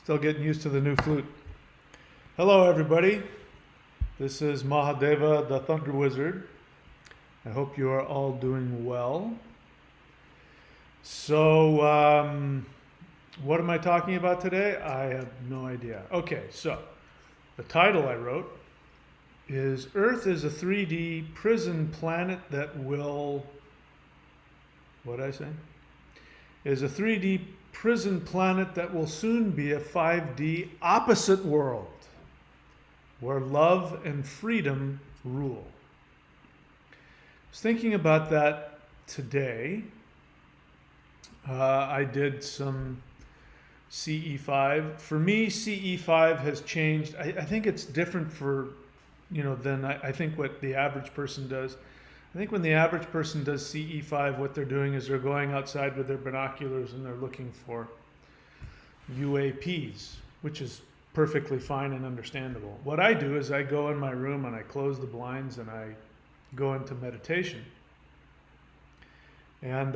Still getting used to the new flute. Hello, everybody. This is Mahadeva, the Thunder Wizard. I hope you are all doing well. So, what am I talking about today? I have no idea. Okay, so the title I wrote is Earth is a 3D prison planet that will, what did I say? Is a 3D prison planet that will soon be a 5D opposite world where love and freedom rule. I was thinking about that today. I did some CE5. For me, CE5 has changed. I think it's different than I think what the average person does. I think when the average person does CE5, what they're doing is they're going outside with their binoculars and they're looking for UAPs, which is perfectly fine and understandable. What I do is I go in my room and I close the blinds and I go into meditation. And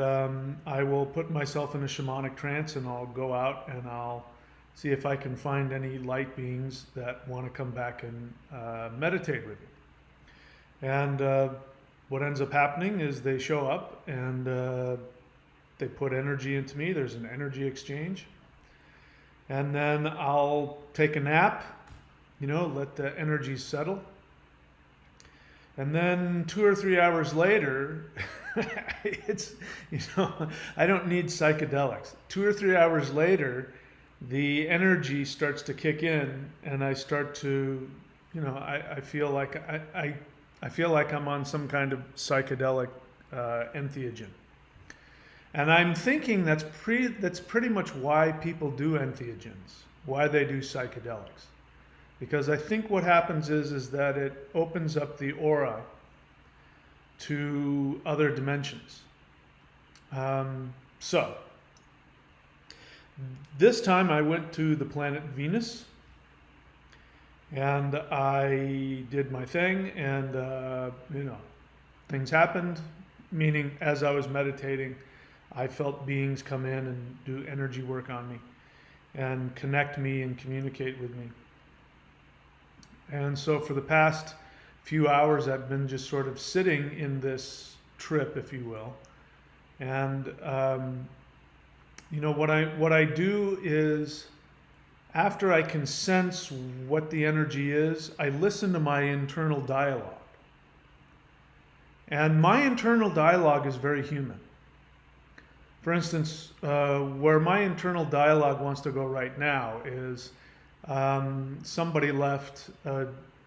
I will put myself in a shamanic trance and I'll go out and I'll see if I can find any light beings that want to come back and meditate with me. And what ends up happening is they show up and they put energy into me. There's an energy exchange. And then I'll take a nap, let the energy settle. And then 2 or 3 hours later, I don't need psychedelics. 2 or 3 hours later, the energy starts to kick in and I start to, I feel like I feel like I'm on some kind of psychedelic entheogen. And I'm thinking that's pretty much why people do entheogens, why they do psychedelics. Because I think what happens is that it opens up the aura to other dimensions. So, this time I went to the planet Venus. And I did my thing, and things happened. Meaning, as I was meditating, I felt beings come in and do energy work on me, and connect me and communicate with me. And so, for the past few hours, I've been just sort of sitting in this trip, if you will. And what I do is, after I can sense what the energy is, I listen to my internal dialogue. And my internal dialogue is very human. For instance, where my internal dialogue wants to go right now is somebody left a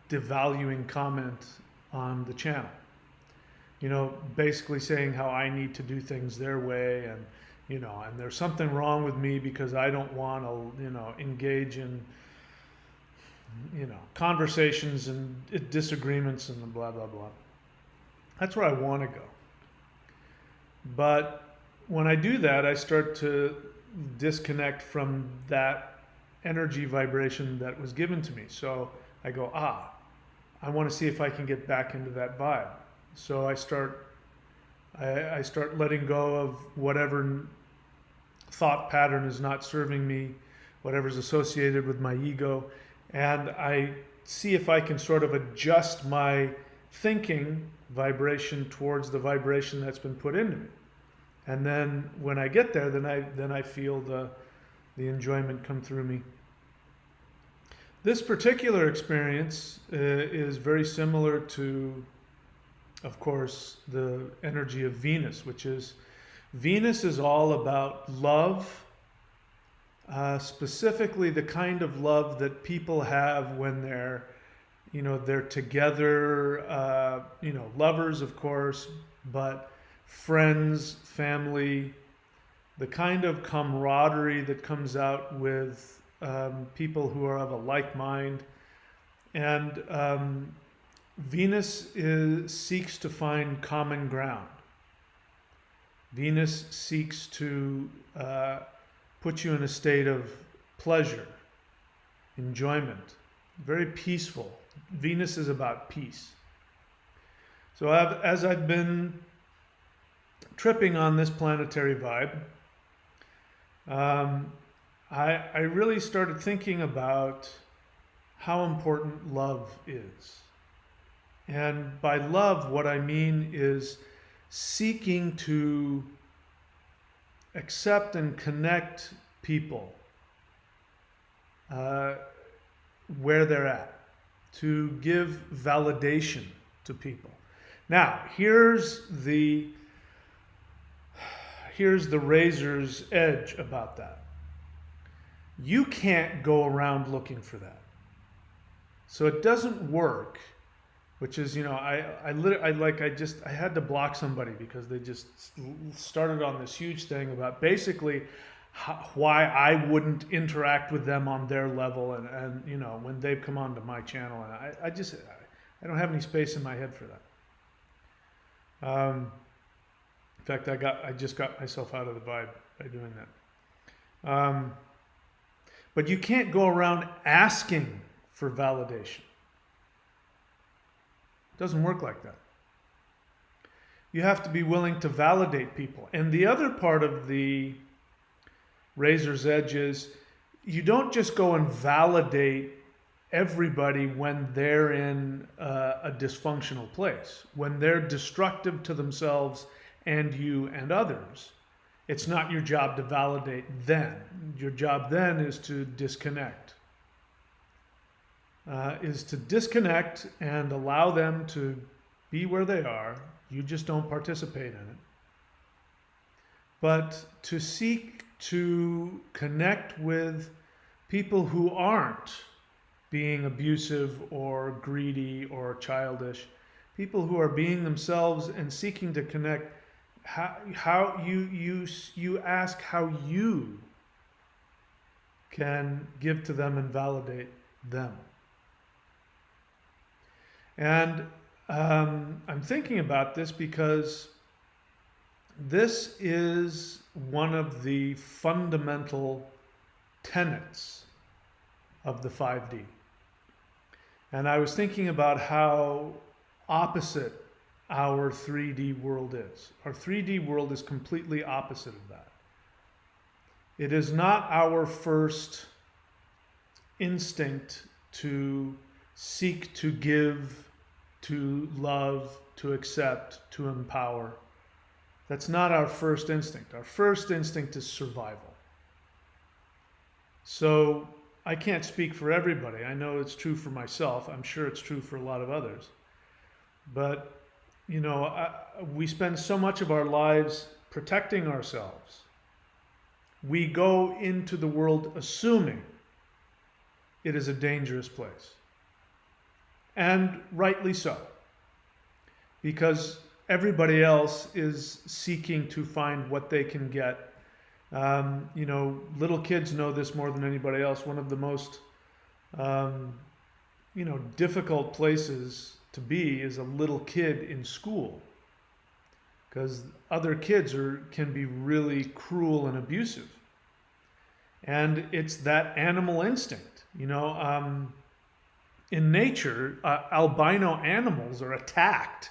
devaluing comment on the channel. Basically saying how I need to do things their way, and there's something wrong with me because I don't want to, engage in, conversations and disagreements and blah, blah, blah. That's where I want to go. But when I do that, I start to disconnect from that energy vibration that was given to me. So I go, I want to see if I can get back into that vibe. So I start letting go of whatever thought pattern is not serving me, whatever's associated with my ego, and I see if I can sort of adjust my thinking vibration towards the vibration that's been put into me. And then when I get there, then I feel the enjoyment come through me. This particular experience is very similar to, of course, the energy of Venus, Venus is all about love, specifically the kind of love that people have when they're together, lovers, of course, but friends, family, the kind of camaraderie that comes out with people who are of a like mind. And Venus seeks to find common ground. Venus seeks to put you in a state of pleasure, enjoyment, very peaceful. Venus is about peace. So as I've been tripping on this planetary vibe, I really started thinking about how important love is. And by love, what I mean is seeking to accept and connect people uh, where they're at, to give validation to people. Now, here's the razor's edge about that. You can't go around looking for that. So it doesn't work, which is, I had to block somebody because they just started on this huge thing about basically why I wouldn't interact with them on their level, and when they've come onto my channel, and I don't have any space in my head for that. In fact, I just got myself out of the vibe by doing that. But you can't go around asking for validation. It doesn't work like that. You have to be willing to validate people. And the other part of the razor's edge is you don't just go and validate everybody when they're in a dysfunctional place, when they're destructive to themselves and you and others. It's not your job to validate then. Your job then is to disconnect. And allow them to be where they are. You just don't participate in it. But to seek to connect with people who aren't being abusive or greedy or childish, people who are being themselves and seeking to connect. How you ask how you can give to them and validate them. And I'm thinking about this because this is one of the fundamental tenets of the 5D. And I was thinking about how opposite our 3D world is. Our 3D world is completely opposite of that. It is not our first instinct to seek to give, to love, to accept, to empower. That's not our first instinct. Our first instinct is survival. So I can't speak for everybody. I know it's true for myself. I'm sure it's true for a lot of others. But we spend so much of our lives protecting ourselves. We go into the world assuming it is a dangerous place. And rightly so. Because everybody else is seeking to find what they can get. Little kids know this more than anybody else. One of the most, difficult places to be is a little kid in school, because other kids can be really cruel and abusive, and it's that animal instinct. In nature, albino animals are attacked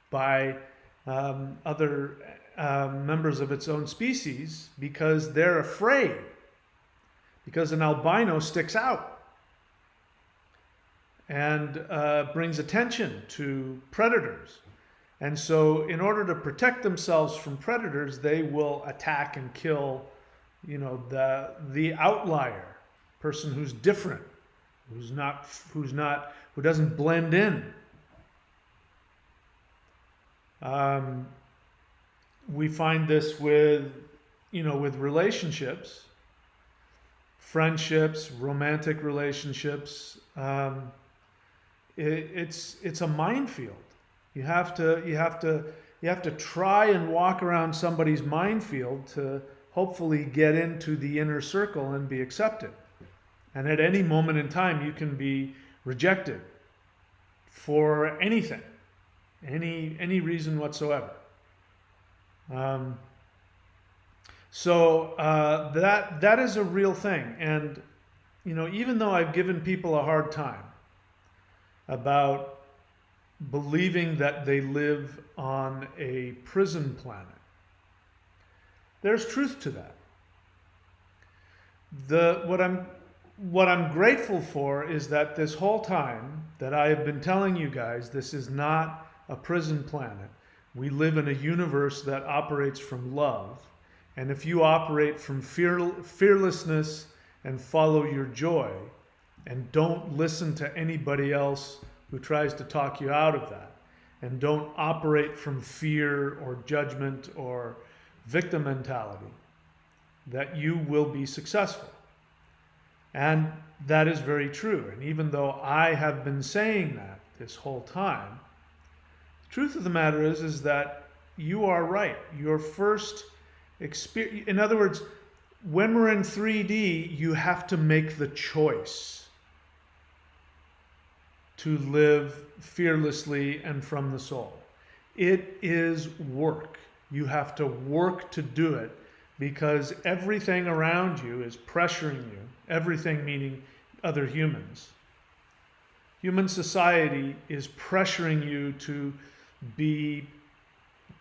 by other members of its own species because they're afraid, because an albino sticks out and brings attention to predators. And so in order to protect themselves from predators, they will attack and kill, the outlier, person who's different, who doesn't blend in. We find this with relationships, friendships, romantic relationships. It's a minefield. You have to try and walk around somebody's minefield to hopefully get into the inner circle and be accepted. And at any moment in time, you can be rejected for anything, any reason whatsoever. So that is a real thing. And even though I've given people a hard time about believing that they live on a prison planet, there's truth to that. What I'm grateful for is that this whole time that I have been telling you guys, this is not a prison planet. We live in a universe that operates from love. And if you operate from fearlessness and follow your joy and don't listen to anybody else who tries to talk you out of that, and don't operate from fear or judgment or victim mentality, that you will be successful. And that is very true. And even though I have been saying that this whole time, the truth of the matter is that you are right. Your first experience, in other words, when we're in 3D, you have to make the choice to live fearlessly and from the soul. It is work. You have to work to do it because everything around you is pressuring you. Everything meaning other humans. Human society is pressuring you to be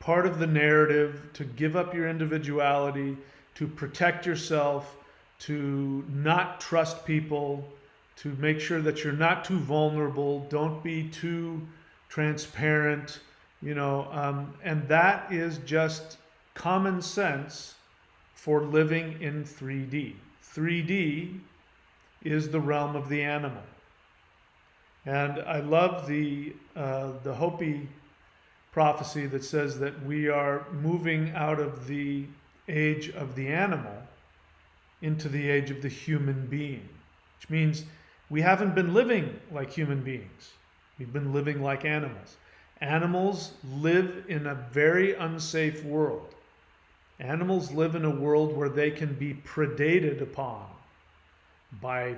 part of the narrative, to give up your individuality, to protect yourself, to not trust people, to make sure that you're not too vulnerable, don't be too transparent, and that is just common sense for living in 3D. 3D is the realm of the animal. And I love the Hopi prophecy that says that we are moving out of the age of the animal into the age of the human being, which means we haven't been living like human beings. We've been living like animals. Animals live in a very unsafe world. Animals live in a world where they can be predated upon by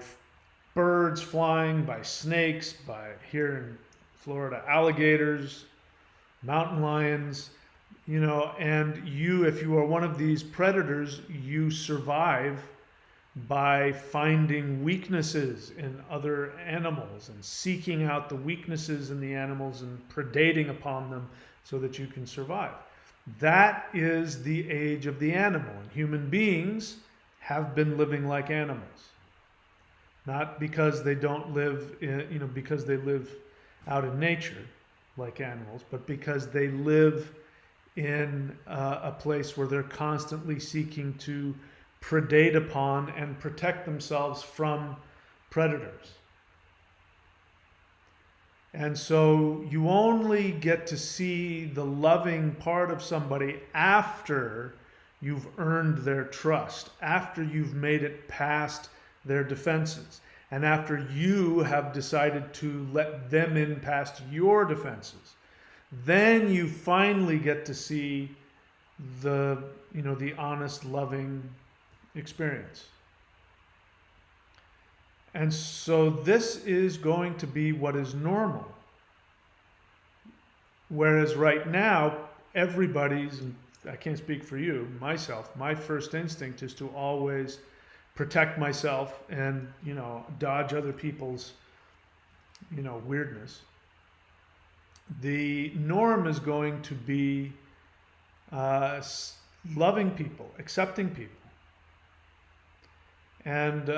birds flying, by snakes, by, here in Florida, alligators, mountain lions, and if you are one of these predators, you survive by finding weaknesses in other animals and seeking out the weaknesses in the animals and predating upon them so that you can survive. That is the age of the animal. And human beings have been living like animals. Not because they don't live, because they live out in nature like animals, but because they live in a place where they're constantly seeking to predate upon and protect themselves from predators. And so you only get to see the loving part of somebody after you've earned their trust, after you've made it past their defenses, and after you have decided to let them in past your defenses. Then you finally get to see the honest, loving experience. And so this is going to be what is normal. Whereas right now, everybody's, I can't speak for you, myself, my first instinct is to always protect myself and, dodge other people's, weirdness. The norm is going to be loving people, accepting people. And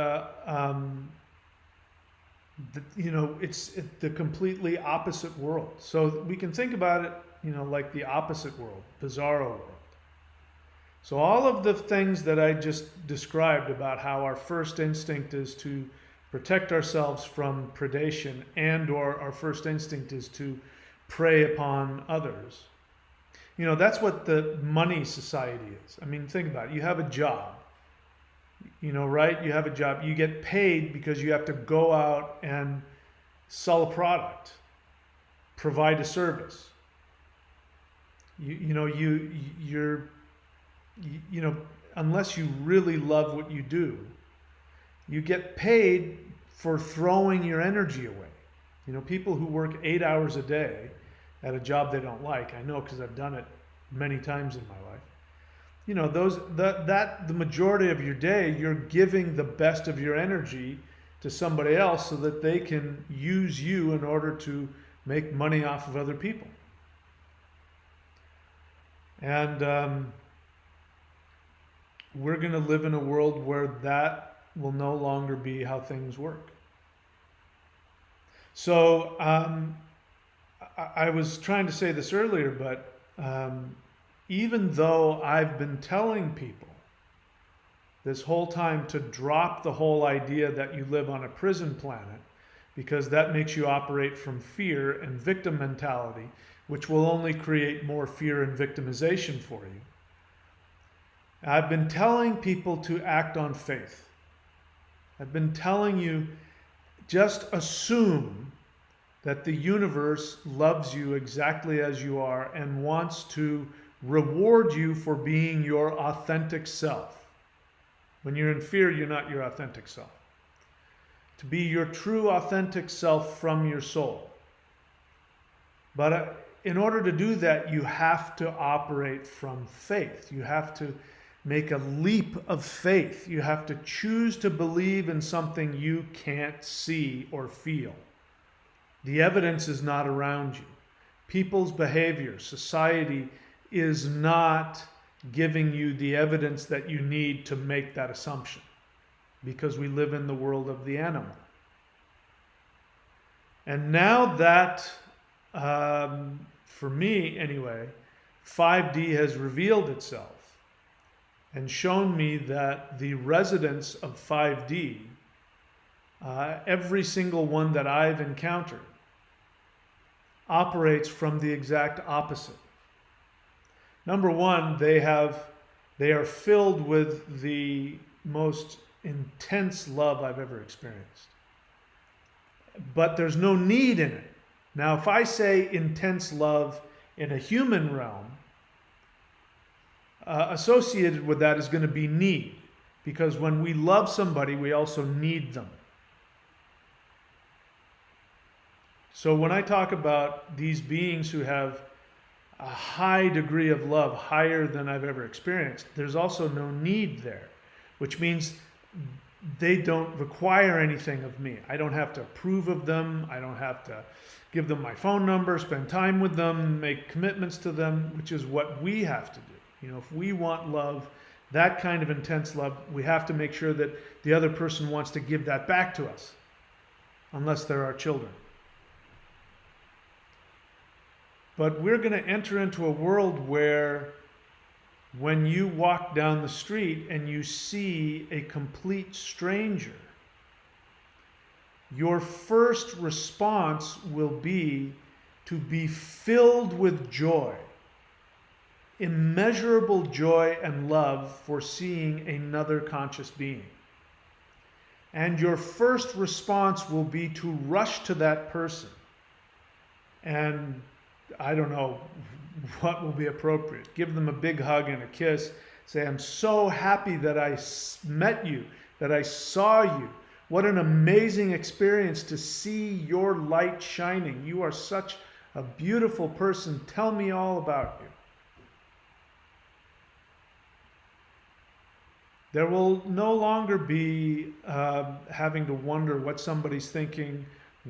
it's the completely opposite world. So we can think about it, like the opposite world, bizarro world. So all of the things that I just described about how our first instinct is to protect ourselves from predation, and or our first instinct is to prey upon others. That's what the money society is. I mean, think about it. You have a job. Right? You have a job. You get paid because you have to go out and sell a product, provide a service. Unless you really love what you do, you get paid for throwing your energy away. People who work 8 hours a day at a job they don't like, I know because I've done it many times in my life. The majority of your day, you're giving the best of your energy to somebody else so that they can use you in order to make money off of other people. And we're going to live in a world where that will no longer be how things work. So I was trying to say this earlier, but even though I've been telling people this whole time to drop the whole idea that you live on a prison planet, because that makes you operate from fear and victim mentality, which will only create more fear and victimization for you. I've been telling people to act on faith. I've been telling you, just assume that the universe loves you exactly as you are and wants to reward you for being your authentic self. When you're in fear, you're not your authentic self. To be your true authentic self from your soul. But in order to do that, you have to operate from faith. You have to make a leap of faith. You have to choose to believe in something you can't see or feel. The evidence is not around you. People's behavior, society is not giving you the evidence that you need to make that assumption, because we live in the world of the animal. And now that, for me anyway, 5D has revealed itself and shown me that the residents of 5D, every single one that I've encountered, operates from the exact opposite. Number one, they are filled with the most intense love I've ever experienced. But there's no need in it. Now, if I say intense love in a human realm, associated with that is going to be need. Because when we love somebody, we also need them. So when I talk about these beings who have a high degree of love, higher than I've ever experienced, there's also no need there, which means they don't require anything of me. I don't have to approve of them. I don't have to give them my phone number, spend time with them, make commitments to them, which is what we have to do. You know, if we want love, that kind of intense love, we have to make sure that the other person wants to give that back to us, unless they're our children. But we're going to enter into a world where when you walk down the street and you see a complete stranger, your first response will be to be filled with joy, immeasurable joy and love for seeing another conscious being. And your first response will be to rush to that person and, I don't know what will be appropriate. Give them a big hug and a kiss. Say, I'm so happy that I met you, that I saw you. What an amazing experience to see your light shining. You are such a beautiful person. Tell me all about you. There will no longer be having to wonder what somebody's thinking,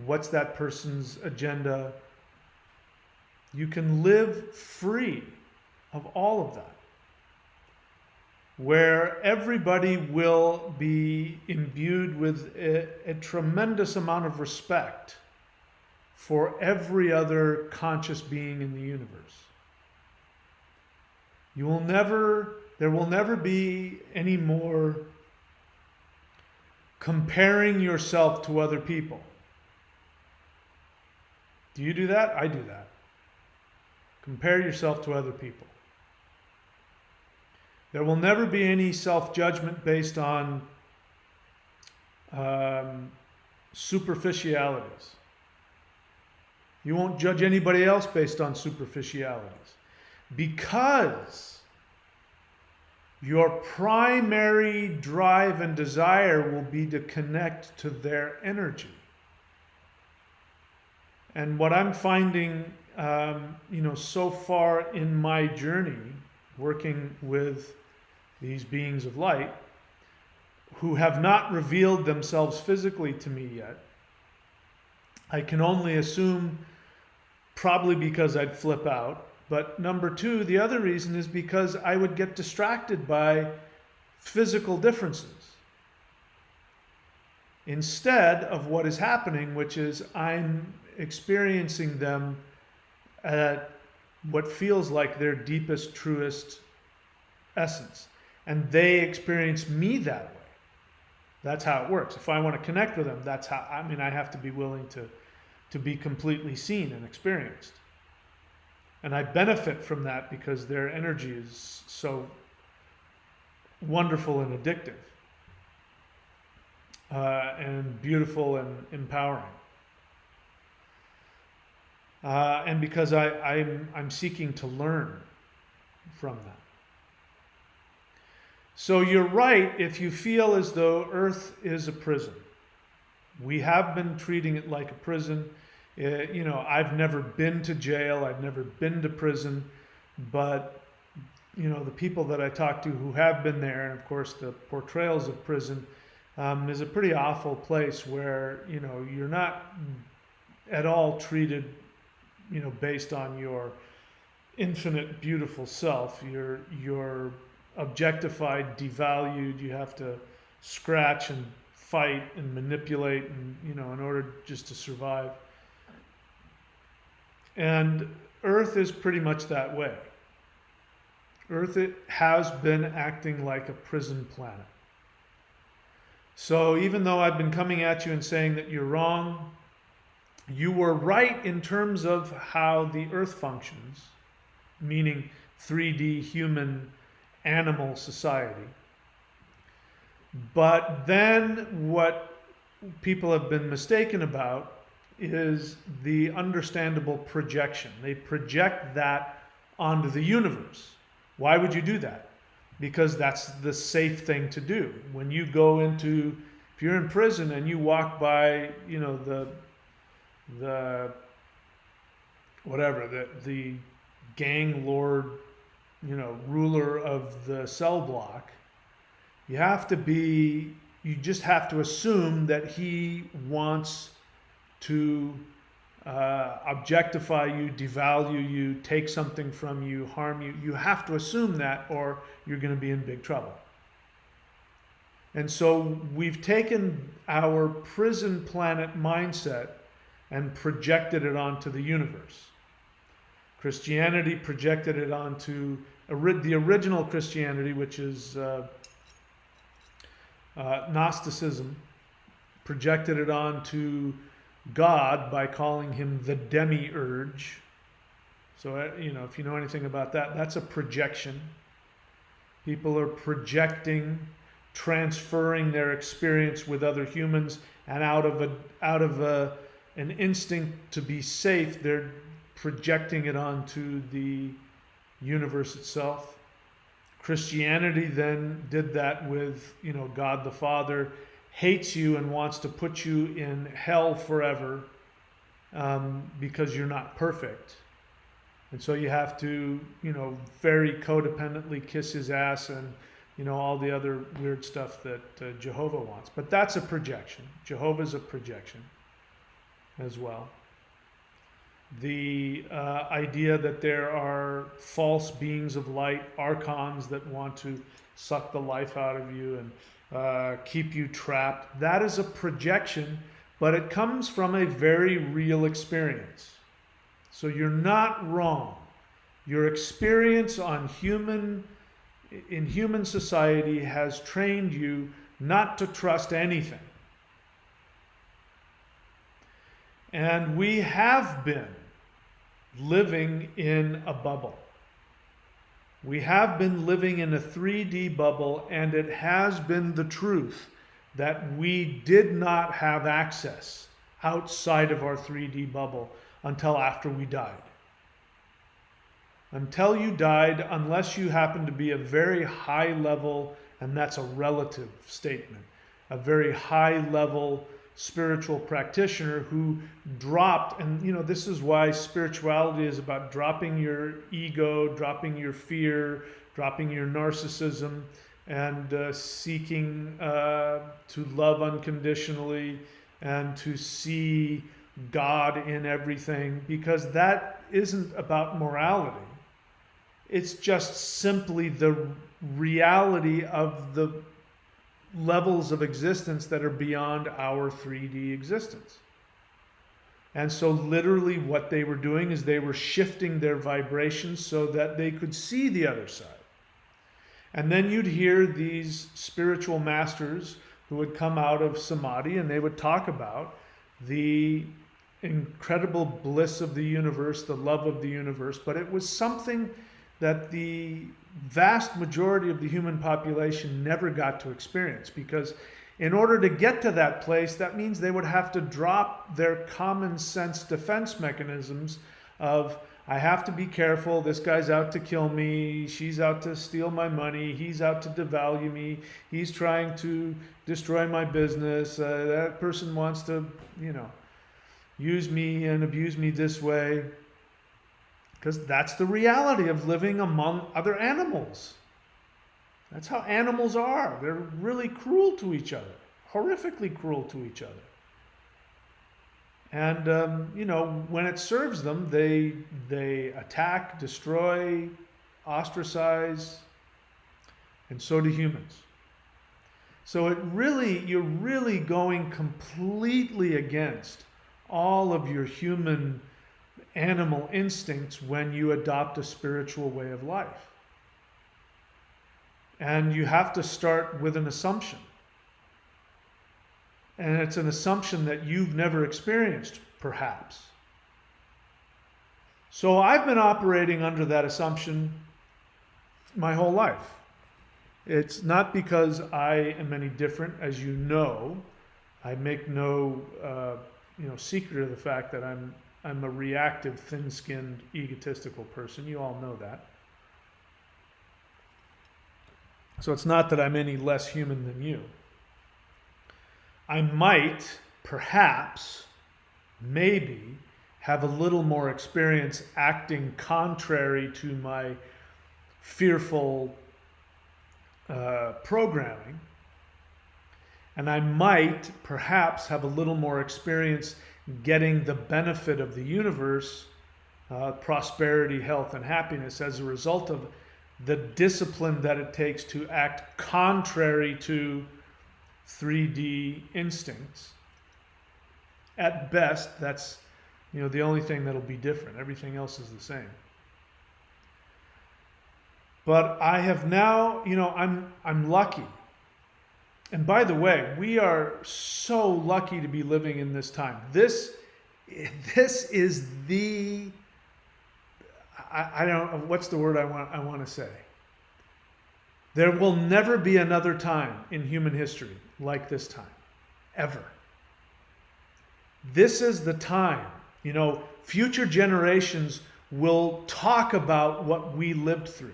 what's that person's agenda. You can live free of all of that, where everybody will be imbued with a tremendous amount of respect for every other conscious being in the universe. There will never be any more comparing yourself to other people. Do you do that? I do that. Compare yourself to other people. There will never be any self-judgment based on superficialities. You won't judge anybody else based on superficialities, because your primary drive and desire will be to connect to their energy. And what I'm finding so far in my journey, working with these beings of light, who have not revealed themselves physically to me yet, I can only assume probably because I'd flip out. But number two, the other reason is because I would get distracted by physical differences. instead of what is happening, which is I'm experiencing them at what feels like their deepest, truest essence. And they experience me that way. That's how it works. If I want to connect with them, that's how, I mean, I have to be willing to be completely seen and experienced. And I benefit from that because their energy is so wonderful and addictive, and beautiful and empowering. And because I'm seeking to learn from that. So you're right if you feel as though Earth is a prison. We have been treating it like a prison. You know, I've never been to jail, I've never been to prison, but you know, the people that I talk to who have been there, and of course the portrayals of prison, is a pretty awful place where, you know, you're not at all treated, you know, based on your infinite beautiful self. You're objectified, devalued. You have to scratch and fight and manipulate, and you know, in order just to survive. And Earth is pretty much that way. Earth has been acting like a prison planet. So even though I've been coming at you and saying that you're wrong, you were right in terms of how the Earth functions, meaning 3D human animal society. But then what people have been mistaken about is the understandable projection. They project that onto the universe. Why would you do that? Because that's the safe thing to do. When you go into, if you're in prison and you walk by, you know, the gang lord, you know, ruler of the cell block, you just have to assume that he wants to objectify you, devalue you, take something from you, harm you. You have to assume that, or you're going to be in big trouble. And so we've taken our prison planet mindset and projected it onto the universe. Christianity projected it onto the original Christianity, which is Gnosticism, projected it onto God by calling him the demiurge. So, you know, if you know anything about that, that's a projection. People are projecting, transferring their experience with other humans, and out of an instinct to be safe, they're projecting it onto the universe itself. Christianity then did that with, you know, God the Father hates you and wants to put you in hell forever, because you're not perfect. And so you have to, you know, very codependently kiss his ass and, you know, all the other weird stuff that Jehovah wants. But that's a projection. Jehovah's a projection as well. The idea that there are false beings of light, archons, that want to suck the life out of you and keep you trapped, that is a projection, but it comes from a very real experience. So you're not wrong. Your experience in human society has trained you not to trust anything. And we have been living in a bubble. We have been living in a 3D bubble, and it has been the truth that we did not have access outside of our 3D bubble until after we died. Until you died, unless you happen to be a very high level, and that's a relative statement, a very high level spiritual practitioner who dropped, and you know, this is why spirituality is about dropping your ego, dropping your fear, dropping your narcissism, and seeking to love unconditionally and to see God in everything, because that isn't about morality. It's just simply the reality of the levels of existence that are beyond our 3D existence. And so literally what they were doing is they were shifting their vibrations so that they could see the other side. And then you'd hear these spiritual masters who would come out of samadhi, and they would talk about the incredible bliss of the universe, the love of the universe. But it was something that the vast majority of the human population never got to experience, because in order to get to that place, that means they would have to drop their common sense defense mechanisms of, I have to be careful, this guy's out to kill me, she's out to steal my money, he's out to devalue me, he's trying to destroy my business, that person wants to, use me and abuse me this way. Because that's the reality of living among other animals. That's how animals are. They're really cruel to each other, horrifically cruel to each other. And, when it serves them, they attack, destroy, ostracize, and so do humans. So you're really going completely against all of your human animal instincts when you adopt a spiritual way of life. And you have to start with an assumption. And it's an assumption that you've never experienced, perhaps. So I've been operating under that assumption my whole life. It's not because I am any different, as you know. I make no secret of the fact that I'm a reactive, thin-skinned, egotistical person. You all know that. So it's not that I'm any less human than you. I might, perhaps, maybe, have a little more experience acting contrary to my fearful programming. And I might, perhaps, have a little more experience getting the benefit of the universe, prosperity, health, and happiness as a result of the discipline that it takes to act contrary to 3D instincts. At best, that's the only thing that'll be different. Everything else is the same. But I have now, I'm lucky. And by the way, we are so lucky to be living in this time. This is the, I don't know, what's the word I want to say? There will never be another time in human history like this time, ever. This is the time, future generations will talk about what we lived through.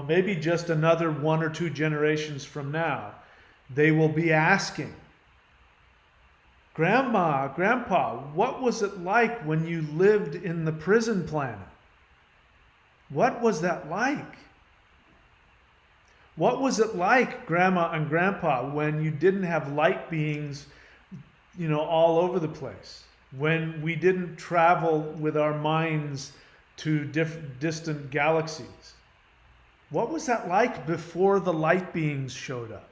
Maybe just another 1 or 2 generations from now, they will be asking, Grandma, Grandpa, what was it like when you lived in the prison planet? What was that like? What was it like, Grandma and Grandpa, when you didn't have light beings, all over the place? When we didn't travel with our minds to distant galaxies? What was that like before the light beings showed up?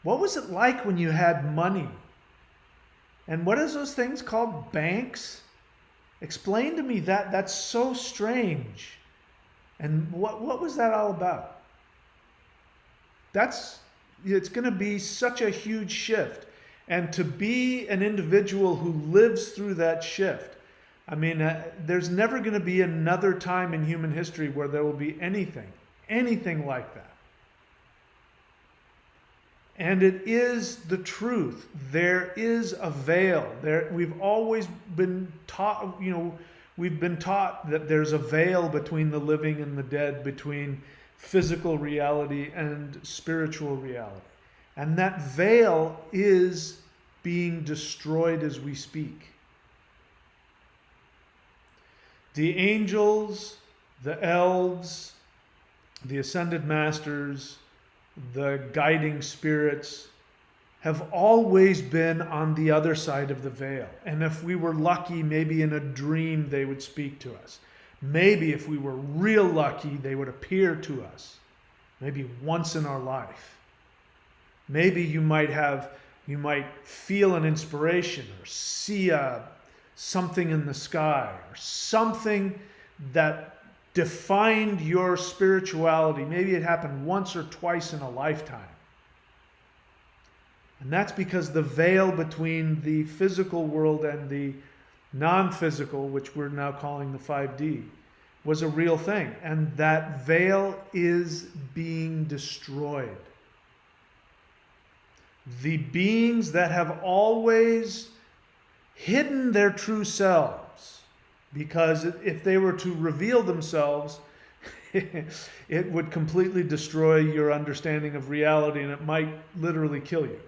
What was it like when you had money? And what is those things called? Banks? Explain to me that. That's so strange. And what was that all about? It's going to be such a huge shift. And to be an individual who lives through that shift, there's never going to be another time in human history where there will be anything like that. And it is the truth. There is a veil. We've always been taught, we've been taught that there's a veil between the living and the dead, between physical reality and spiritual reality. And that veil is being destroyed as we speak. The angels, the elves, the ascended masters, the guiding spirits have always been on the other side of the veil. And if we were lucky, maybe in a dream they would speak to us. Maybe if we were real lucky, they would appear to us. Maybe once in our life. Maybe you might feel an inspiration or see something in the sky or something that defined your spirituality. Maybe it happened once or twice in a lifetime. And that's because the veil between the physical world and the non-physical, which we're now calling the 5D, was a real thing. And that veil is being destroyed. The beings that have always hidden their true selves, because if they were to reveal themselves, it would completely destroy your understanding of reality and it might literally kill you.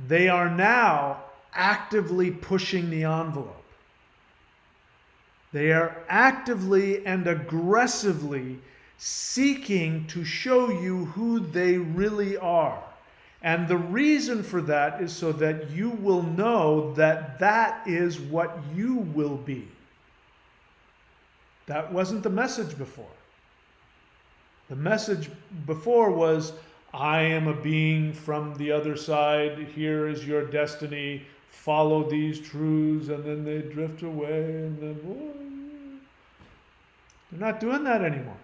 They are now actively pushing the envelope. They are actively and aggressively seeking to show you who they really are. And the reason for that is so that you will know that that is what you will be. That wasn't the message before. The message before was, I am a being from the other side. Here is your destiny. Follow these truths, and then they drift away. And then they're not doing that anymore.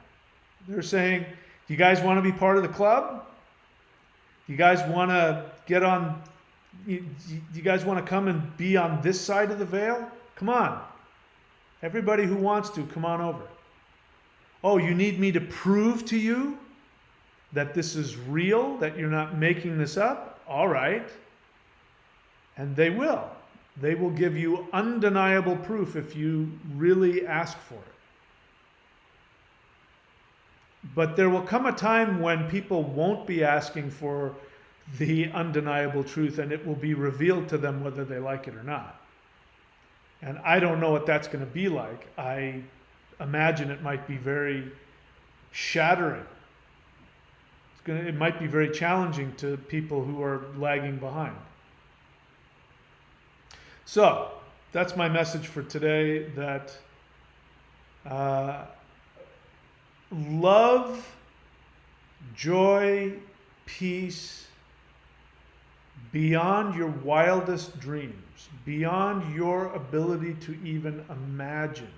They're saying, "You guys want to be part of the club? You guys want to get on? You guys want to come and be on this side of the veil? Come on, everybody who wants to, come on over. Oh, you need me to prove to you that this is real, that you're not making this up? All right." And they will. They will give you undeniable proof if you really ask for it. But there will come a time when people won't be asking for the undeniable truth, and it will be revealed to them whether they like it or not. And I don't know what that's going to be like. I imagine it might be very shattering. It might be very challenging to people who are lagging behind. So, that's my message for today, that love, joy, peace, beyond your wildest dreams, beyond your ability to even imagine,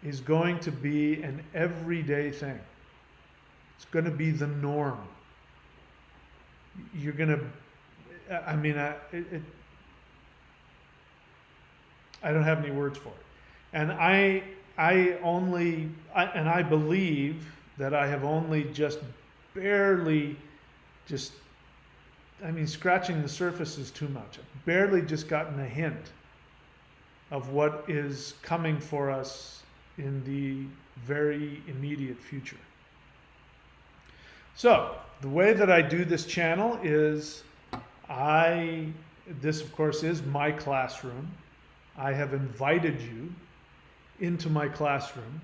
is going to be an everyday thing. It's going to be the norm. You're going to, I don't have any words for it. And I believe that I have only just barely scratching the surface is too much. I've barely just gotten a hint of what is coming for us in the very immediate future. So, the way that I do this channel is this of course is my classroom. I have invited you into my classroom.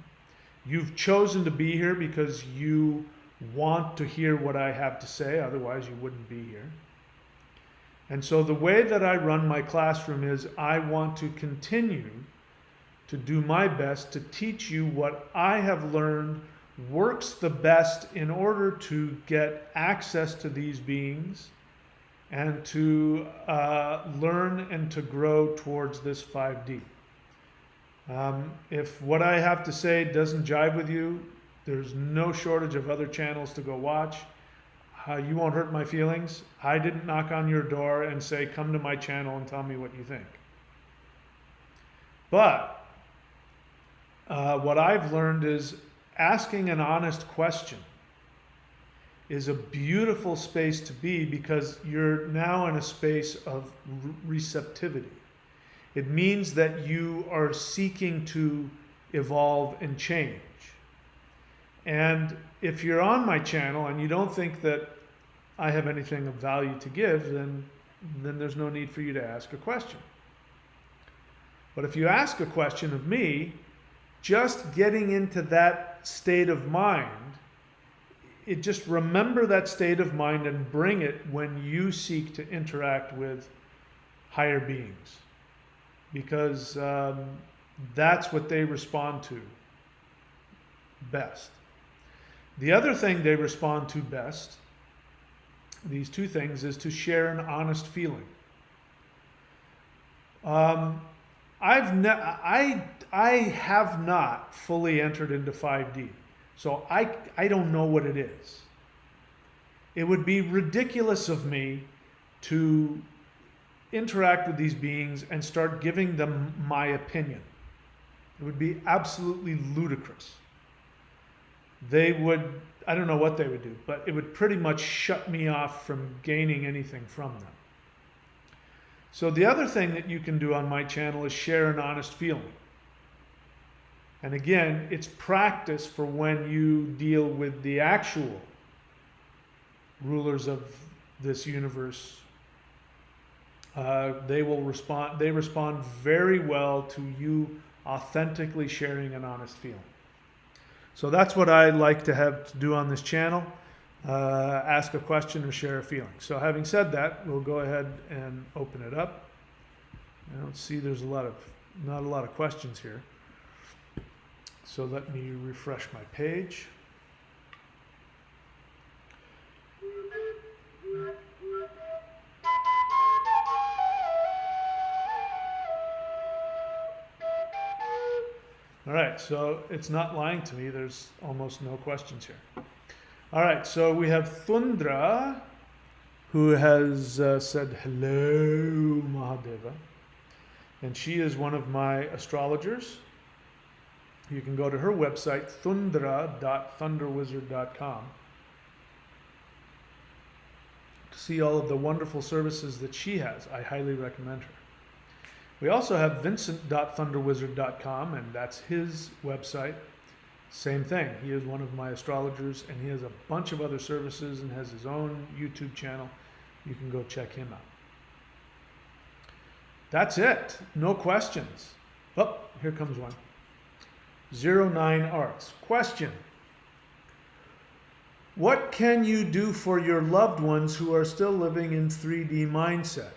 You've chosen to be here because you want to hear what I have to say, otherwise you wouldn't be here. And so the way that I run my classroom is I want to continue to do my best to teach you what I have learned works the best in order to get access to these beings and to learn and to grow towards this 5D. If what I have to say doesn't jive with you, there's no shortage of other channels to go watch. You won't hurt my feelings. I didn't knock on your door and say, come to my channel and tell me what you think. But what I've learned is asking an honest question is a beautiful space to be, because you're now in a space of receptivity. It means that you are seeking to evolve and change. And if you're on my channel and you don't think that I have anything of value to give, then there's no need for you to ask a question. But if you ask a question of me, just getting into that state of mind, just remember that state of mind and bring it when you seek to interact with higher beings. Because that's what they respond to best. The other thing they respond to best, these two things, is to share an honest feeling. I have not fully entered into 5D, so I don't know what it is. It would be ridiculous of me to interact with these beings and start giving them my opinion. It would be absolutely ludicrous. They would, I don't know what they would do, but it would pretty much shut me off from gaining anything from them. So the other thing that you can do on my channel is share an honest feeling. And again, it's practice for when you deal with the actual rulers of this universe. They respond very well to you authentically sharing an honest feeling. So that's what I like to have to do on this channel. Ask a question or share a feeling. So having said that, we'll go ahead and open it up. I don't see there's not a lot of questions here. So let me refresh my page. All right, so it's not lying to me. There's almost no questions here. All right, so we have Thundra, who has said, hello, Mahadeva. And she is one of my astrologers. You can go to her website, thundra.thunderwizard.com, to see all of the wonderful services that she has. I highly recommend her. We also have Vincent.thunderwizard.com, and that's his website. Same thing. He is one of my astrologers, and he has a bunch of other services and has his own YouTube channel. You can go check him out. That's it. No questions. Oh, here comes one. 09 Arts. Question. What can you do for your loved ones who are still living in 3D mindset?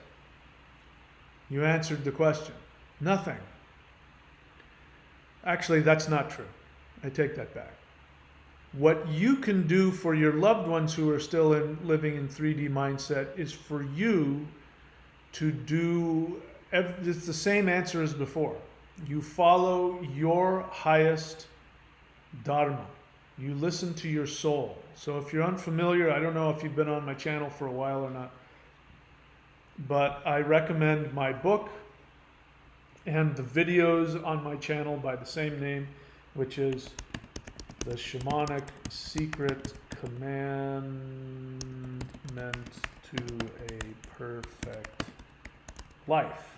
You answered the question. Nothing. Actually, that's not true. I take that back. What you can do for your loved ones who are still living in 3D mindset is for you to do, it's the same answer as before. You follow your highest dharma. You listen to your soul. So if you're unfamiliar, I don't know if you've been on my channel for a while or not, but I recommend my book and the videos on my channel by the same name, which is The Shamanic Secret Commandment to a Perfect Life.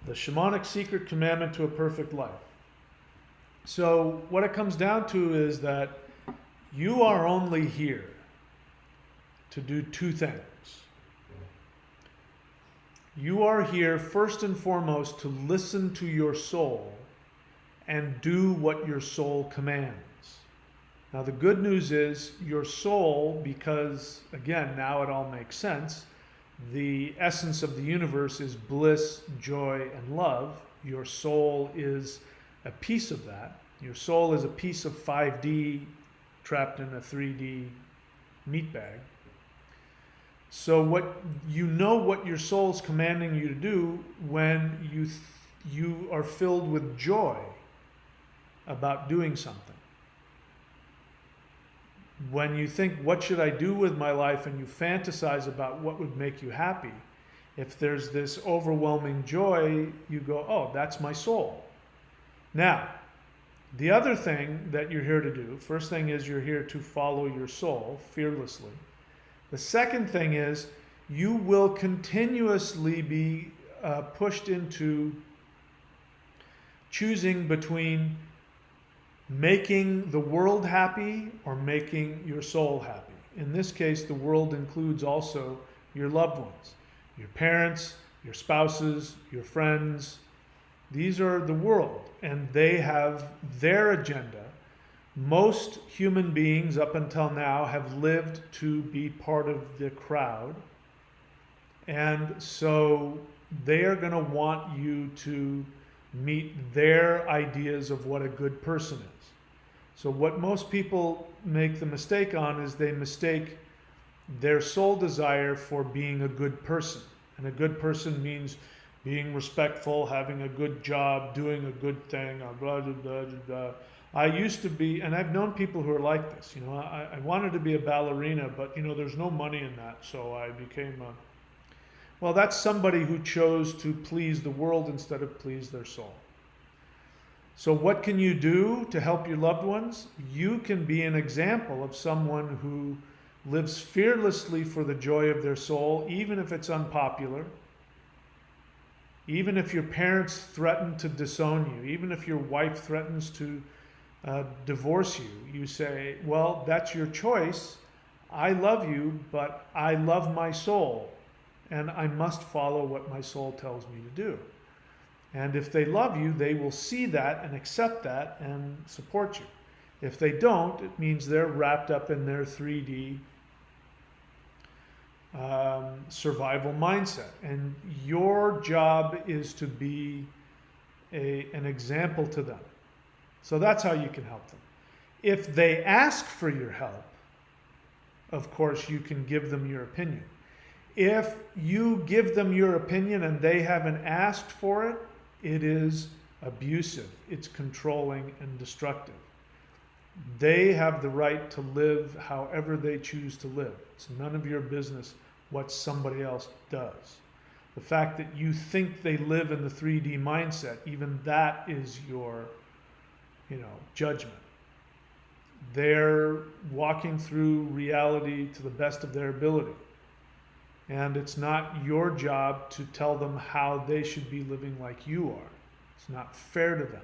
The Shamanic Secret Commandment to a Perfect Life. So what it comes down to is that you are only here to do two things. You are here first and foremost to listen to your soul and do what your soul commands. Now the good news is your soul, because again, now it all makes sense, the essence of the universe is bliss, joy, and love. Your soul is a piece of that. Your soul is a piece of 5D trapped in a 3D meat bag. So what your soul's commanding you to do when you are filled with joy about doing something. When you think, what should I do with my life, and you fantasize about what would make you happy, if there's this overwhelming joy, you go, oh, that's my soul. Now, the other thing that you're here to do, first thing is you're here to follow your soul fearlessly. The second thing is you will continuously be pushed into choosing between making the world happy or making your soul happy. In this case, the world includes also your loved ones, your parents, your spouses, your friends. These are the world, and they have their agenda. Most human beings up until now have lived to be part of the crowd. And so they are going to want you to meet their ideas of what a good person is. So what most people make the mistake on is they mistake their soul desire for being a good person. And a good person means being respectful, having a good job, doing a good thing, blah, blah, blah, blah, blah. I used to be, and I've known people who are like this, I wanted to be a ballerina, but there's no money in that, so I became a, well, that's somebody who chose to please the world instead of please their soul. So what can you do to help your loved ones? You can be an example of someone who lives fearlessly for the joy of their soul, even if it's unpopular, even if your parents threaten to disown you, even if your wife threatens to divorce you. You say, well, that's your choice. I love you, but I love my soul, and I must follow what my soul tells me to do. And if they love you, they will see that and accept that and support you. If they don't, it means they're wrapped up in their 3D survival mindset. And your job is to be an example to them. So that's how you can help them. If they ask for your help, of course, you can give them your opinion. If you give them your opinion and they haven't asked for it, it is abusive, it's controlling and destructive. They have the right to live however they choose to live. It's none of your business what somebody else does. The fact that you think they live in the 3D mindset, even that is your, judgment. They're walking through reality to the best of their ability. And it's not your job to tell them how they should be living like you are. It's not fair to them.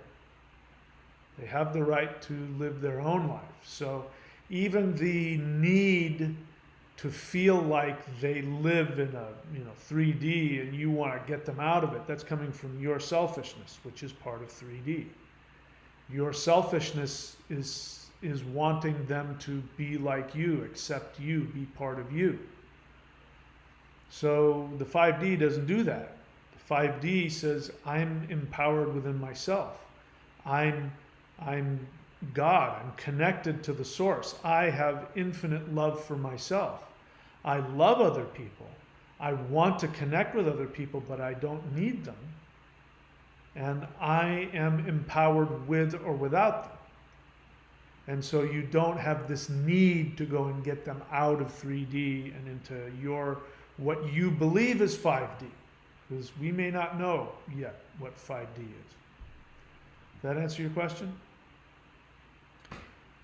They have the right to live their own life. So even the need to feel like they live in a 3D and you want to get them out of it, that's coming from your selfishness, which is part of 3D. Your selfishness is wanting them to be like you, accept you, be part of you. So the 5D doesn't do that. The 5D says, I'm empowered within myself. I'm God. I'm connected to the source. I have infinite love for myself. I love other people. I want to connect with other people, but I don't need them. And I am empowered with or without them. And so you don't have this need to go and get them out of 3D and into what you believe is 5D, because we may not know yet what 5D is. Does that answer your question?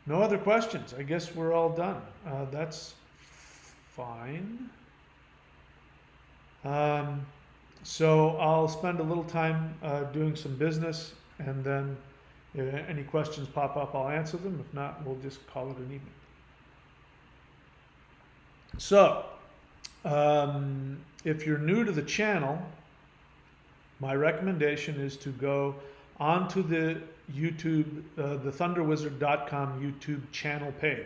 No other questions. I guess we're all done. That's fine. So I'll spend a little time doing some business, and then if any questions pop up, I'll answer them. If not, we'll just call it an evening. So, if you're new to the channel, my recommendation is to go onto the YouTube, the thunderwizard.com YouTube channel page.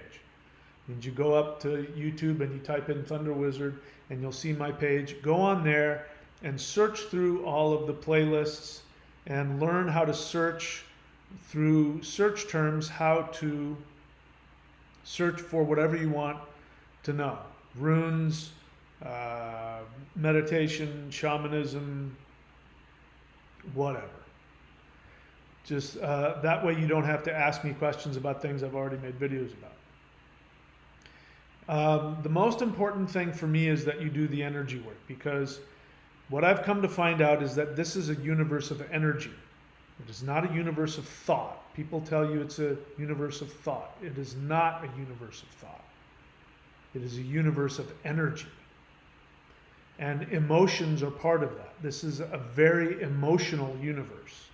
And you go up to YouTube and you type in Thunder Wizard and you'll see my page. Go on there and search through all of the playlists and learn how to search through search terms, how to search for whatever you want to know. Runes, meditation, shamanism, whatever. Just that way you don't have to ask me questions about things I've already made videos about. The most important thing for me is that you do the energy work, because what I've come to find out is that this is a universe of energy. It is not a universe of thought. People tell you it's a universe of thought. It is not a universe of thought. It is a universe of energy. And emotions are part of that. This is a very emotional universe.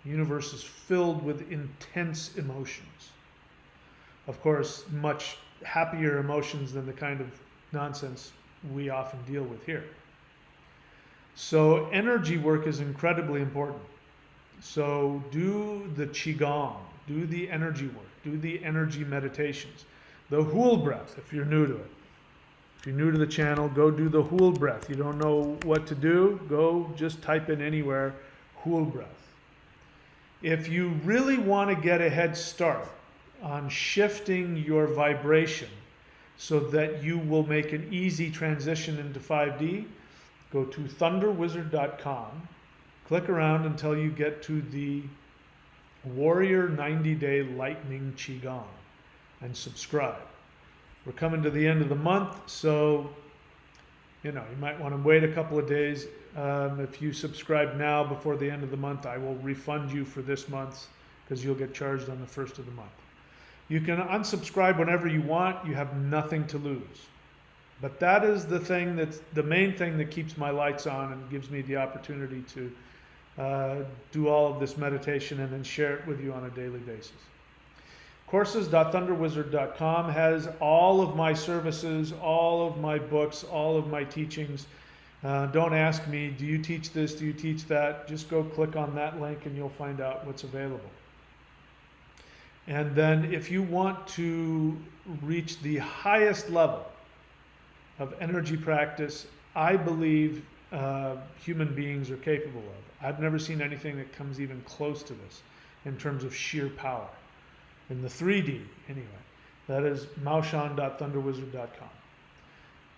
The universe is filled with intense emotions. Of course, much happier emotions than the kind of nonsense we often deal with here. So energy work is incredibly important. So do the Qigong, do the energy work, do the energy meditations. The Hool breath, if you're new to it. If you're new to the channel, go do the Hool breath. You don't know what to do, go just type in anywhere, Hool breath. If you really want to get a head start, on shifting your vibration so that you will make an easy transition into 5D, go to thunderwizard.com, click around until you get to the Warrior 90-Day Lightning Qigong, and subscribe. We're coming to the end of the month, so you might want to wait a couple of days. If you subscribe now before the end of the month, I will refund you for this month's, because you'll get charged on the first of the month. You can unsubscribe whenever you want. You have nothing to lose. But that is the main thing that keeps my lights on and gives me the opportunity to do all of this meditation and then share it with you on a daily basis. Courses.thunderwizard.com has all of my services, all of my books, all of my teachings. Don't ask me, do you teach this, do you teach that? Just go click on that link and you'll find out what's available. And then if you want to reach the highest level of energy practice I believe human beings are capable of, I've never seen anything that comes even close to this in terms of sheer power. In the 3D, anyway. That is maushan.thunderwizard.com.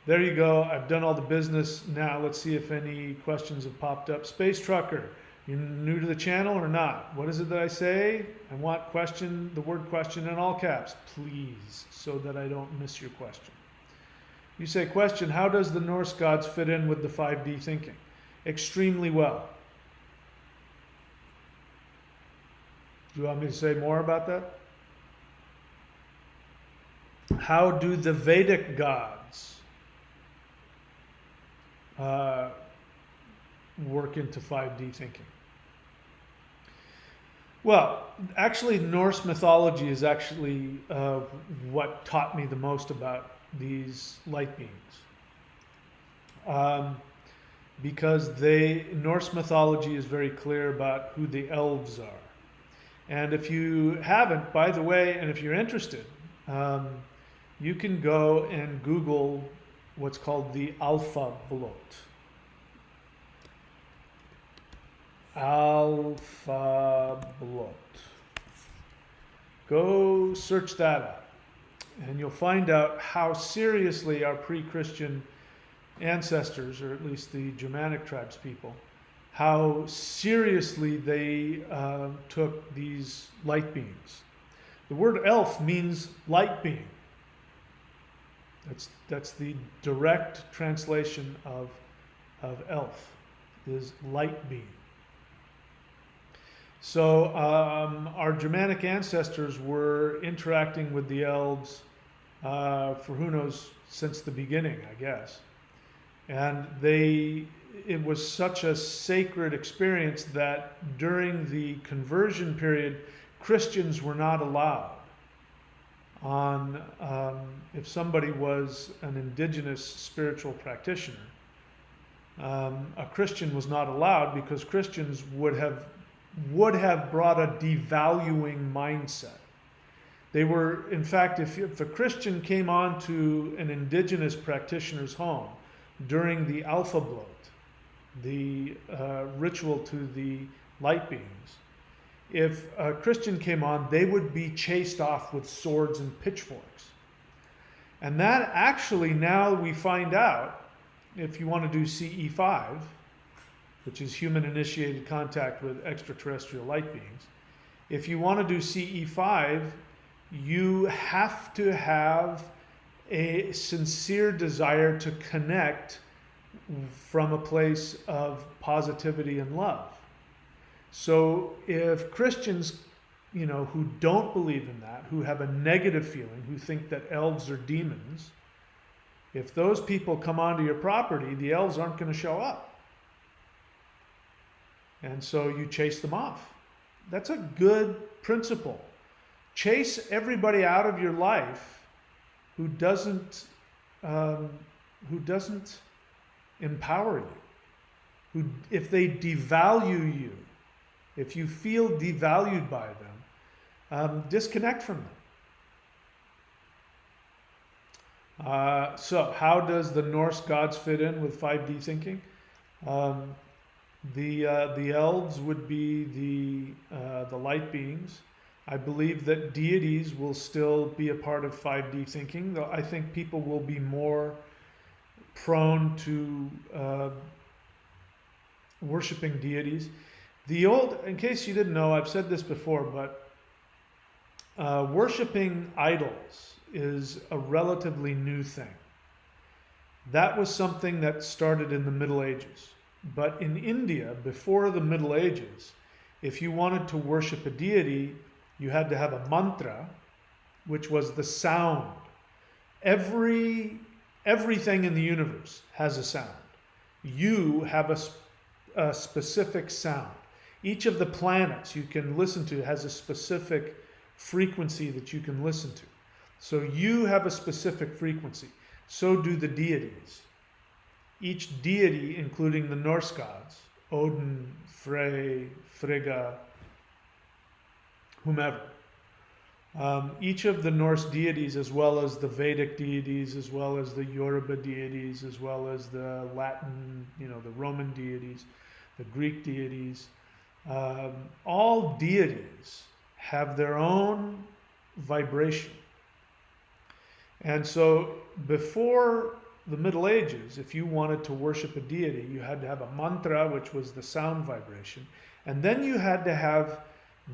There you go. I've done all the business. Now let's see if any questions have popped up. Space Trucker, you new to the channel or not? What is it that I say? I want the word question in all caps, please, so that I don't miss your question. You say, question, how does the Norse gods fit in with the 5D thinking? Extremely well. Do you want me to say more about that? How do the Vedic gods work into 5D thinking? Well, actually, Norse mythology is actually what taught me the most about these light beings. Because Norse mythology is very clear about who the elves are. And if you haven't, by the way, and if you're interested, you can go and Google what's called the Alpha Blot. Alpha Blot. Go search that out, and you'll find out how seriously our pre-Christian ancestors, or at least the Germanic tribes people, how seriously they took these light beings. The word elf means light being. That's the direct translation of elf, is light being. So our Germanic ancestors were interacting with the elves for who knows, since the beginning, I guess. And it was such a sacred experience that during the conversion period, Christians were not allowed if somebody was an indigenous spiritual practitioner, a Christian was not allowed, because Christians would have brought a devaluing mindset. They were, in fact, if a Christian came onto an indigenous practitioner's home during the Alpha Blot, the ritual to the light beings, if a Christian came on, they would be chased off with swords and pitchforks. And that actually, now we find out, if you want to do CE5, which is human-initiated contact with extraterrestrial light beings, if you want to do CE5, you have to have a sincere desire to connect from a place of positivity and love. So if Christians, who don't believe in that, who have a negative feeling, who think that elves are demons, if those people come onto your property, the elves aren't going to show up. And so you chase them off. That's a good principle. Chase everybody out of your life who doesn't empower you. If they devalue you, if you feel devalued by them, disconnect from them. So how does the Norse gods fit in with 5D thinking? The elves would be the light beings. I believe that deities will still be a part of 5D thinking, though I think people will be more prone to worshiping deities. In case you didn't know, I've said this before, but worshiping idols is a relatively new thing. That was something that started in the Middle Ages. But in India, before the Middle Ages, if you wanted to worship a deity, you had to have a mantra, which was the sound. Everything in the universe has a sound. You have a specific sound. Each of the planets you can listen to has a specific frequency that you can listen to. So you have a specific frequency. So do the deities. Each deity, including the Norse gods, Odin, Frey, Frigga, whomever. Each of the Norse deities, as well as the Vedic deities, as well as the Yoruba deities, as well as the Latin, the Roman deities, the Greek deities, all deities have their own vibration. And so before the Middle Ages, if you wanted to worship a deity, you had to have a mantra, which was the sound vibration, and then you had to have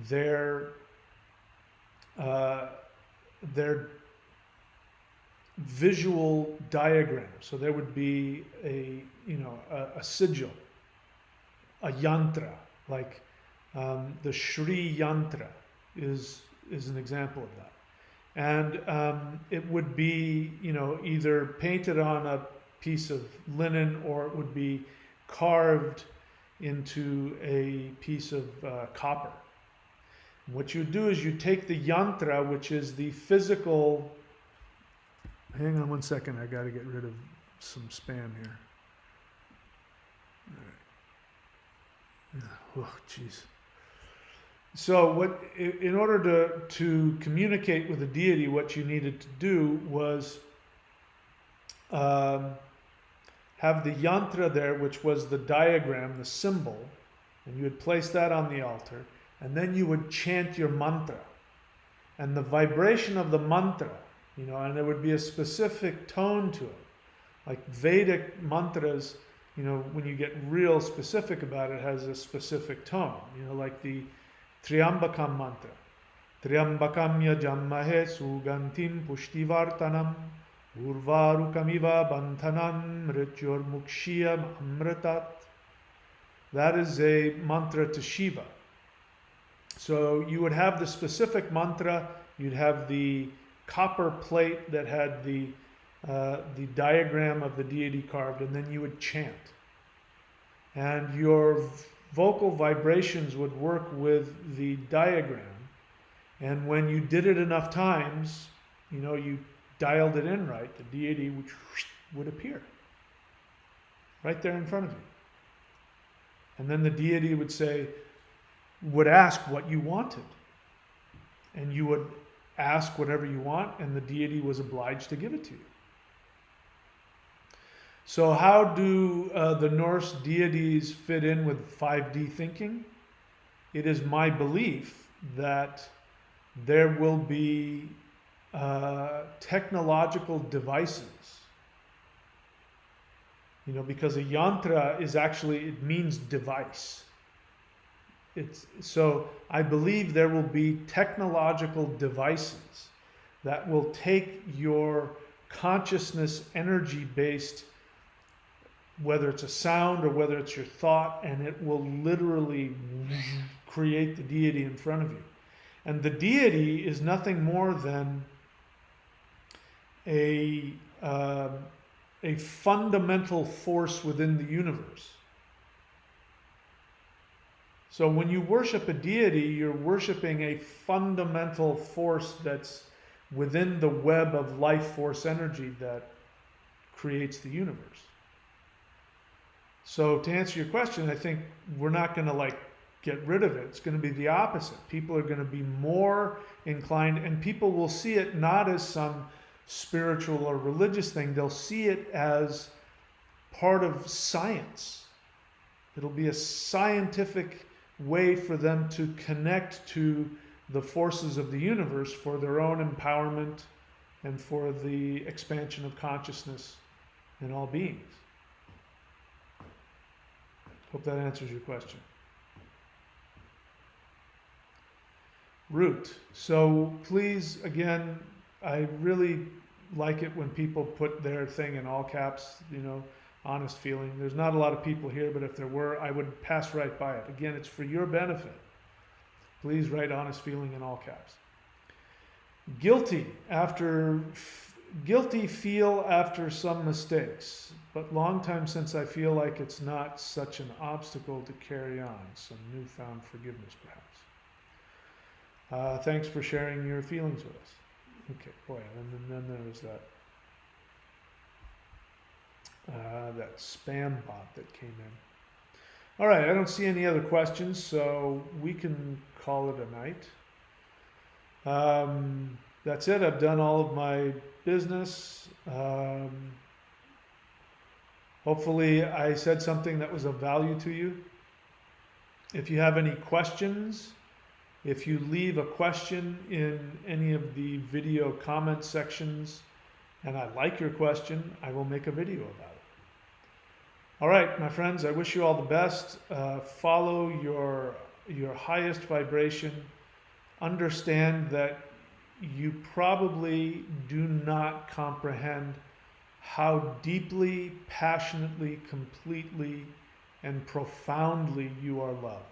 their visual diagram. So there would be a sigil, a yantra, like the Shri yantra is an example of that. And it would be, either painted on a piece of linen, or it would be carved into a piece of copper. What you do is you take the yantra, which is the physical. Hang on one second, I got to get rid of some spam here. All right. Oh, jeez. So in order to communicate with a deity, what you needed to do was have the yantra there, which was the diagram, the symbol, and you would place that on the altar, and then you would chant your mantra. And the vibration of the mantra, and there would be a specific tone to it. Like Vedic mantras, when you get real specific about it, has a specific tone, like the Triambakam mantra. Triambakam yajammahe sugantim pushtivartanam urvarukamiva bantanam mrityor mukshiyam amritat. That is a mantra to Shiva. So you would have the specific mantra, you'd have the copper plate that had the diagram of the deity carved, and then you would chant. And your vocal vibrations would work with the diagram, and when you did it enough times, you dialed it in right, the deity would appear right there in front of you. And then the deity would ask what you wanted, and you would ask whatever you want, and the deity was obliged to give it to you. So how do the Norse deities fit in with 5D thinking? It is my belief that there will be technological devices, because a yantra it means device. So I believe there will be technological devices that will take your consciousness energy-based, whether it's a sound or whether it's your thought, and it will literally create the deity in front of you. And the deity is nothing more than a fundamental force within the universe. So when you worship a deity, you're worshiping a fundamental force that's within the web of life force energy that creates the universe. So to answer your question, I think we're not going to get rid of it. It's going to be the opposite. People are going to be more inclined, and people will see it not as some spiritual or religious thing. They'll see it as part of science. It'll be a scientific way for them to connect to the forces of the universe for their own empowerment and for the expansion of consciousness in all beings. Hope that answers your question. Root. So please, again, I really like it when people put their thing in all caps, you know, honest feeling. There's not a lot of people here, but if there were, I would pass right by it. Again, it's for your benefit. Please write honest feeling in all caps. Guilty feel after some mistakes, but long time since I feel like it's not such an obstacle to carry on. Some newfound forgiveness, perhaps. Thanks for sharing your feelings with us. Okay, boy, and then there was that spam bot that came in. All right, I don't see any other questions, so we can call it a night. That's it. I've done all of my business. Hopefully I said something that was of value to you. If you have any questions, if you leave a question in any of the video comment sections and I like your question, I will make a video about it. All right, my friends, I wish you all the best. Follow your highest vibration. Understand that you probably do not comprehend how deeply, passionately, completely, and profoundly you are loved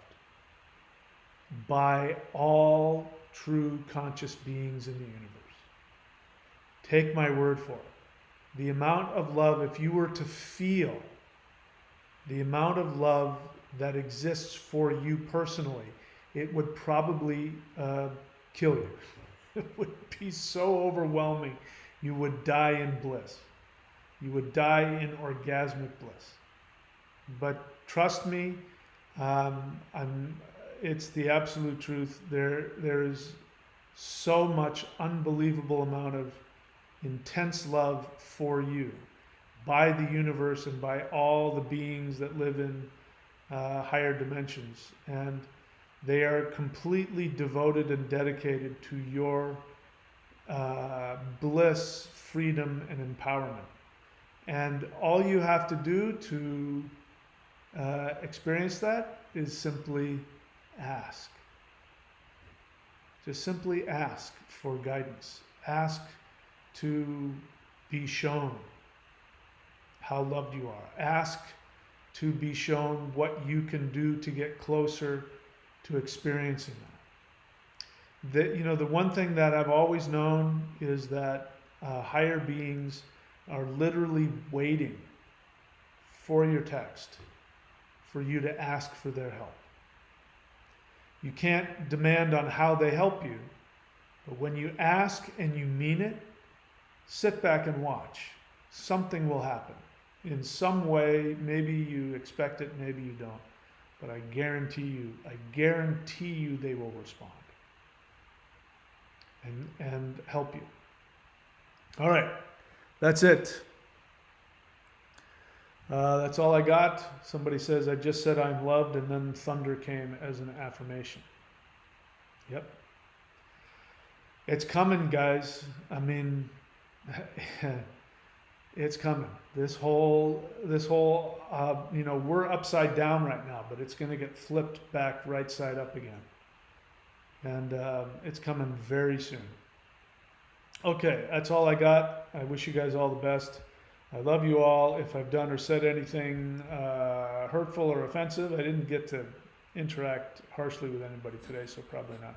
by all true conscious beings in the universe. Take my word for it. The amount of love, if you were to feel the amount of love that exists for you personally, it would probably kill you. It would be so overwhelming. You would die in bliss. You would die in orgasmic bliss. But trust me, it's the absolute truth. There is so much unbelievable amount of intense love for you by the universe and by all the beings that live in higher dimensions. And they are completely devoted and dedicated to your bliss, freedom, and empowerment. And all you have to do to experience that is simply ask. Just simply ask for guidance. Ask to be shown how loved you are. Ask to be shown what you can do to get closer to experiencing that. The one thing that I've always known is that higher beings are literally waiting for your text, for you to ask for their help. You can't demand on how they help you, but when you ask and you mean it, sit back and watch. Something will happen. In some way, maybe you expect it, maybe you don't. But I guarantee you they will respond and help you. All right, that's it. That's all I got. Somebody says, I just said I'm loved, and then thunder came as an affirmation. Yep. It's coming, guys. I mean, it's coming. This whole, we're upside down right now, but it's going to get flipped back right side up again. And it's coming very soon. Okay, that's all I got. I wish you guys all the best. I love you all. If I've done or said anything hurtful or offensive, I didn't get to interact harshly with anybody today, so probably not.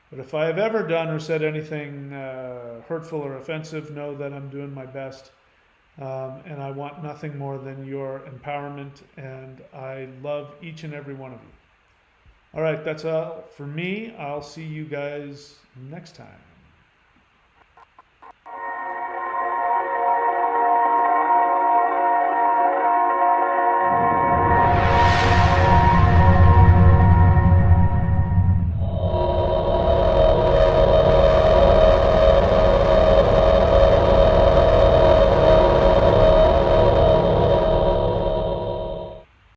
But if I have ever done or said anything hurtful or offensive, know that I'm doing my best. And I want nothing more than your empowerment, and I love each and every one of you. All right, that's all for me. I'll see you guys next time.